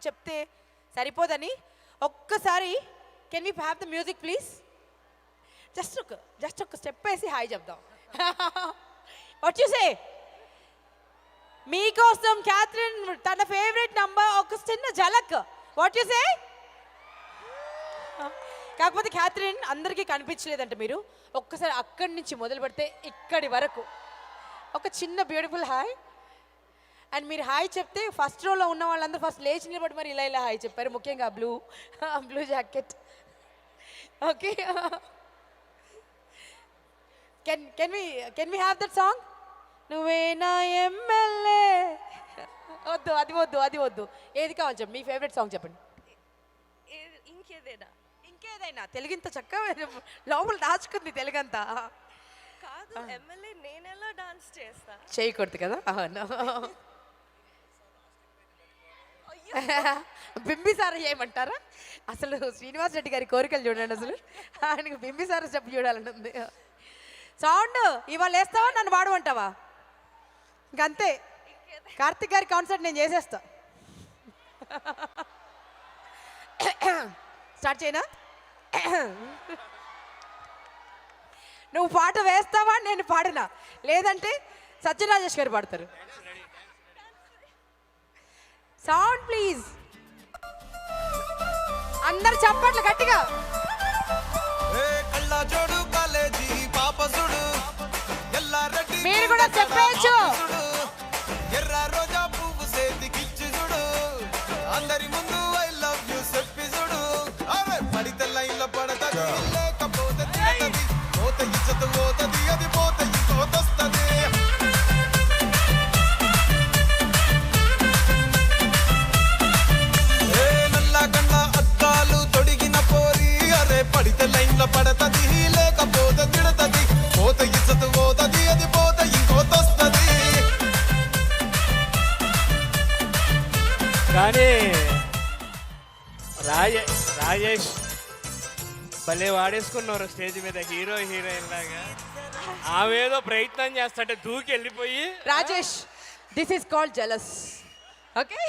చెప్తే సరిపోదని ఒక్కసారి can we have the music please? Just ఒక స్టెప్ వేసి హాయ్ చెప్దాం. What you say? మీకోసం క్యాథరిన్ తన ఫేవరెట్ నంబర్ ఒక చిన్న ఝలక్. What you say? కాకపోతే క్యాథరిన్ అందరికీ కనిపించలేదంట. మీరు ఒక్కసారి అక్కడి నుంచి మొదలు పెడితే ఇక్కడి వరకు ఒక చిన్న బ్యూటిఫుల్ హాయ్. అండ్ మీరు హాయ్ చెప్తే ఫస్ట్ రోలో ఉన్న వాళ్ళందరూ ఫస్ట్ లేచి నిలబడి మరి ఇలా హాయ్ చెప్పారు, ముఖ్యంగా blue jacket. Okay, can we have that song? నువ్వే నా ఎమ్మెల్యే. అది వద్దు. ఏది కావాలి చెప్పండి, మీ ఫేవరెట్ సాంగ్ చెప్పండి. ఇంకేదైనా తెలుగింత చక్కగా లోపల దాచుకుంది తెలుగంతా. కాదు ఎమ్మెల్యే నేనెలా డాన్స్ చేస్తా? చేయకూడదు కదా. బింబిసార చేయమంటారా? అసలు శ్రీనివాస్ రెడ్డి గారి కోరికలు చూడండి. అసలు ఆయనకు బింబిసార చెప్పు చూడాలని ఉంది. సౌండ్ ఇవాళ వేస్తావా, నన్ను పాడమంటావా? ఇంకంతే, కార్తిక్ గారి కాన్సర్ట్ నేను చేసేస్తా. స్టార్ట్ చేయనా? నువ్వు పాట వేస్తావా, నేను పాడినా? లేదంటే సత్యరాజేష్ గారు పాడతారు. సౌండ్ ప్లీజ్, అందరు చప్పట్లు గట్టిగా. మీరు కూడా చెప్పేయచ్చు. అందరి ముందు ఐ లవ్ యు చెప్పి చూడు. పడితే లైన్ లో పడతది, లేకపోతే తిడతది. పోత ఇచ్చత పోతది, అది పోత ఇంకోతొస్తది. నల్ల గండ అద్దాలు తొడిగిన పోరి, అరే పడితే లైన్ లో పడతది, లేకపోతే తిడతది. పోత ఇచ్చత పోతది, అది పోత ఇంకోతొస్తది. కానీ రాజేష్ భలే వాడేసుకున్నారు స్టేజ్ మీద, హీరోయిన్ లాగా. ఆమెదో ప్రయత్నం చేస్తుంటే దూకి వెళ్ళిపోయి. Rajesh, this is called jealous. Okay.